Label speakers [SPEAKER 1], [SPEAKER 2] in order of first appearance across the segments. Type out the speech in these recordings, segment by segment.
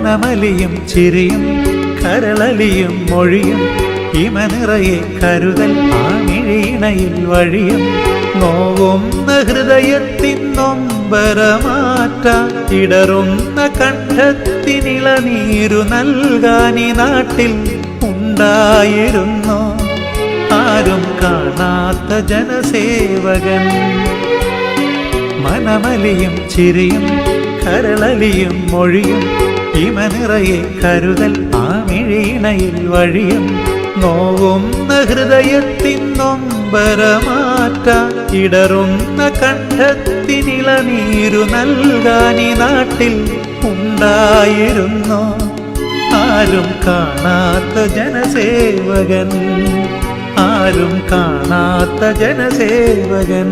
[SPEAKER 1] മനമലിയും ചിരിയും കരളലിയും മൊഴിയും ഇമനിറയെ കരുതൽ ആമിഴീണയിൽ വഴിയും നോവുന്ന ഹൃദയത്തിൻ നൊമ്പരമാറ്റാൻ ഇടറുന്ന കണ്ഠത്തിനിളനീരു നൽകാനി നാട്ടിൽ ഉണ്ടായിരുന്നു ആരും കാണാത്ത ജനസേവകൻ. മനമലിയും ചിരിയും കരളലിയും മൊഴിയും ഇമനിറയെ കരുതൽ ആമിഴീണയിൽ വഴിയും നോവുന്ന ഹൃദയത്തിൻ നൊമ്പരമാറ്റാൻ ഇടറുന്ന കണ്ഠത്തിനിളനീരു നൽകാനി നാട്ടിൽ ഉണ്ടായിരുന്നു ആരും കാണാത്ത ജനസേവകൻ. ആരും കാണാത്ത ജനസേവകൻ.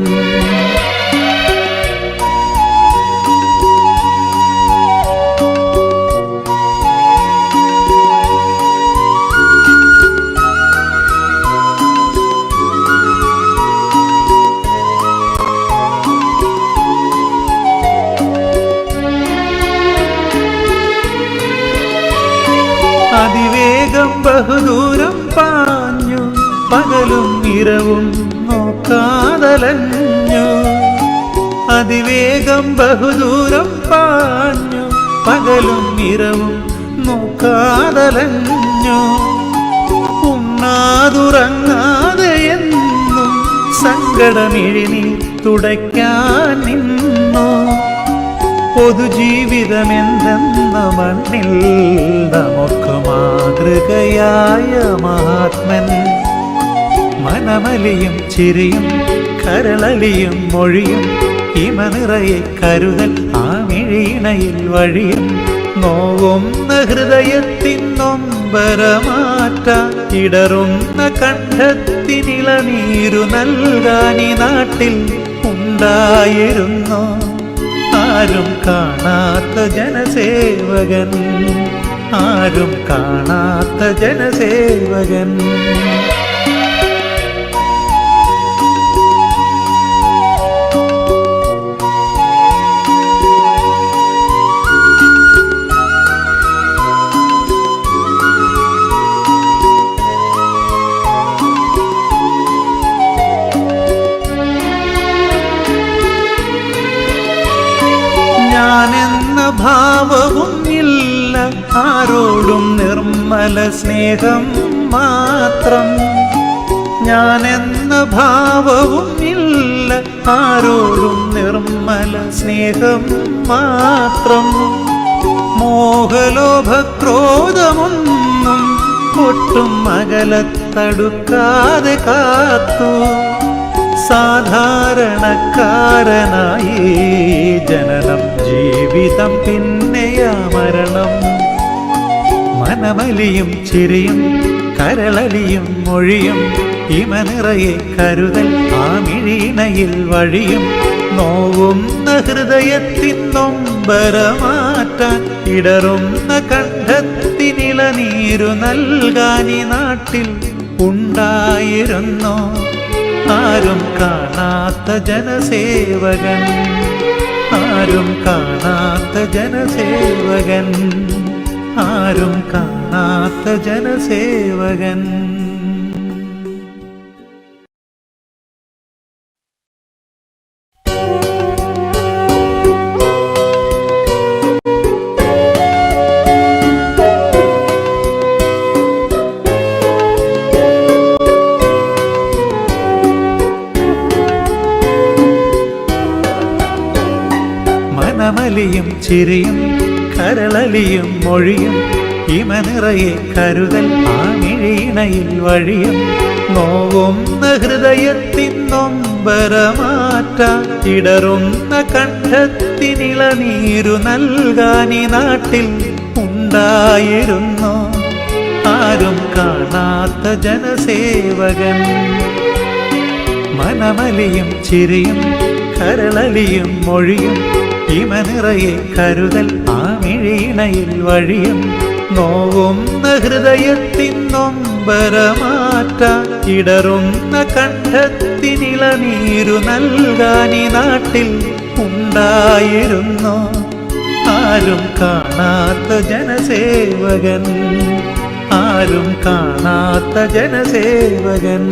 [SPEAKER 1] അതിവേഗം ബഹുദൂരം പാഞ്ഞു പകലും ഇരവും നോക്കാതലഞ്ഞു. അതിവേഗം ബഹുദൂരം പാഞ്ഞു പകലും ഇരവും നോക്കാതലഞ്ഞു. ഉണ്ണാതുറങ്ങാതെ എന്നും സങ്കടമിഴിനീർ തുടയ്ക്കാൻ നിന്നു. പൊതുജീവിതമെന്തെന്ന മണ്ണിൽ നമുക്ക് മാതൃകയായ മഹാത്മൻ. മനമലിയും ചിരിയും കരളലിയും മൊഴിയും ഇമനിറയെ കരുതൽ ആമിഴീണയിൽ വഴിയും നോവുന്ന ഹൃദയത്തിൻ നൊമ്പരമാറ്റാൻ ഇടറുന്ന കണ്ഠത്തിനിളനീരു നൽകാനി നാട്ടിൽ ഉണ്ടായിരുന്നു ആരും കാണാത്ത ജനസേവകൻ. ആരും കാണാത്ത ജനസേവകൻ. ഞാനെന്ന ഭാവവും ഇല്ല ആരോടും നിർമ്മല സ്നേഹം മാത്രം. ഞാനെന്ന ഭാവവും ഇല്ല ആരോടും നിർമ്മല സ്നേഹം മാത്രം. മോഹലോഭക്രോധമൊന്നും ഒട്ടും അകലത്തടുക്കാതെ കാത്തു സാധാരണക്കാരനായി ജനനം ജീവിതം പിന്നെയാ മരണം. മനമലിയും ചിരിയും കരളലിയും മൊഴിയും ഇമനിറയെ കരുതൽ ആമിഴീണയിൽ വഴിയും നോവുന്ന ഹൃദയത്തിൻ നൊമ്പരമാറ്റാൻ ഇടറുന്ന കണ്ഠത്തിനിളനീരു നൽകാനി നാട്ടിൽ ഉണ്ടായിരുന്നു ആരും കാണാത്ത ജനസേവകൻ. ആരും കാണാത്ത ജനസേവകൻ. ആരും കാണാത്ത ജനസേവകൻ. മനമലിയും ചിരിയും കരളലിയും മൊഴിയും ഇമനിറയെ കരുതൽ ആമിഴീണയിൽ വഴിയും നോവുന്ന ഹൃദയത്തിൻ നൊമ്പരമാറ്റാൻ ഇടറുന്ന കണ്ഠത്തിനിളനീരു നൽകാനി നാട്ടിൽ ഉണ്ടായിരുന്നു ആരും കാണാത്ത ജനസേവകൻ. മനമലിയും ചിരിയും കരളലിയും മൊഴിയും ഇമനിറയെ കരുതൽ ആമിഴീണയിൽ വഴിയും നോവുന്ന ഹൃദയത്തിൻ നൊമ്പരമാറ്റാൻ ഇടറുന്ന കണ്ഠത്തിനിളനീരു നൽകാനി നാട്ടിൽ ഉണ്ടായിരുന്നു ആരും കാണാത്ത ജനസേവകൻ, ആരും കാണാത്ത ജനസേവകൻ.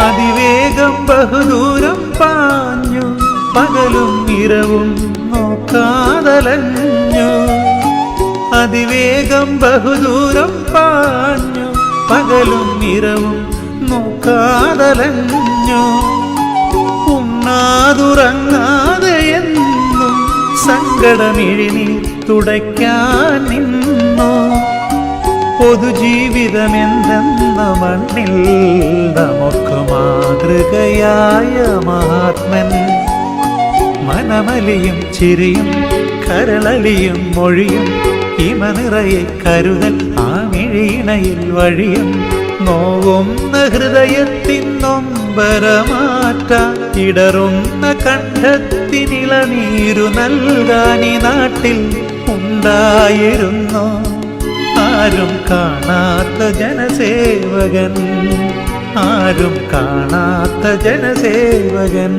[SPEAKER 1] അതിവേഗം ബഹുദൂരം പാഞ്ഞു, പകലും ഇരവും നോക്കാതലഞ്ഞു. അതിവേഗം ബഹുദൂരം പാഞ്ഞു, പകലും ഇരവും നോക്കാതലഞ്ഞു. ഉണ്ണാതുറങ്ങാതെ എന്നും സങ്കടമിഴിനീർ തുടയ്ക്കാൻ നിന്നു. പൊതുജീവിതമെന്തെന്ന മണ്ണിൽ നമുക്ക് മാതൃകയായ മഹാത്മൻ. മനമലിയും ചിരിയും കരളലിയും മൊഴിയും ഇമനിറയെ കരുതൽ ആ മിഴിയിണയിൽ വഴിയും. നോവുന്ന ഹൃദയത്തിൻ നൊമ്പരമാറ്റാൻ ഇടറുന്ന കണ്ഠത്തിനിളനീരു നൽകാനി നാട്ടിൽ ഉണ്ടായിരുന്നു. ആരും കാണാത്ത ജനസേവകൻ, ആരും കാണാത്ത ജനസേവകൻ.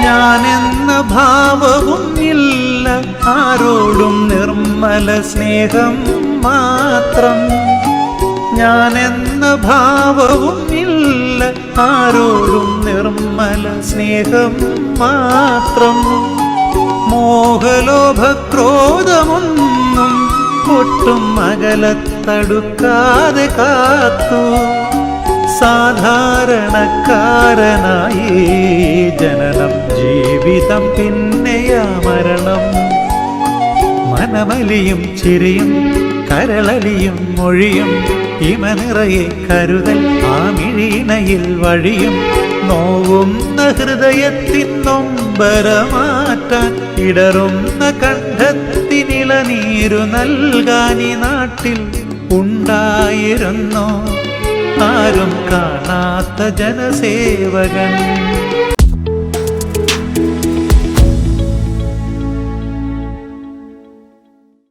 [SPEAKER 1] ഞാനെന്ന ഭാവവും ഇല്ല, ആരോടും നിർമ്മല സ്നേഹം മാത്രം. ഞാനെന്ന ഭാവവും ഇല്ല, ആരോടും നിർമ്മല സ്നേഹം മാത്രം. മോഹലോഭക്രോധമൊന്നും ഒട്ടും അകലത്തടുക്കാതെ കാത്തു. സാധാരണക്കാരനായി ജനനം, ജീവിതം പിന്നെയാ മരണം. മനമലിയും ചിരിയും കരളലിയും മൊഴിയും ഇമനിറയെ കരുതൽ ആ മിഴിയിണയിൽ വഴിയും. നോവുന്ന ഹൃദയത്തിൻ നൊമ്പരമാറ്റാൻ ഇടറുന്ന കണ്ഠത്തിനിളനീരു നൽകാനി നാട്ടിൽ ഉണ്ടായിരുന്നു. ആരും കാണാത്ത ജനസേവകൻ.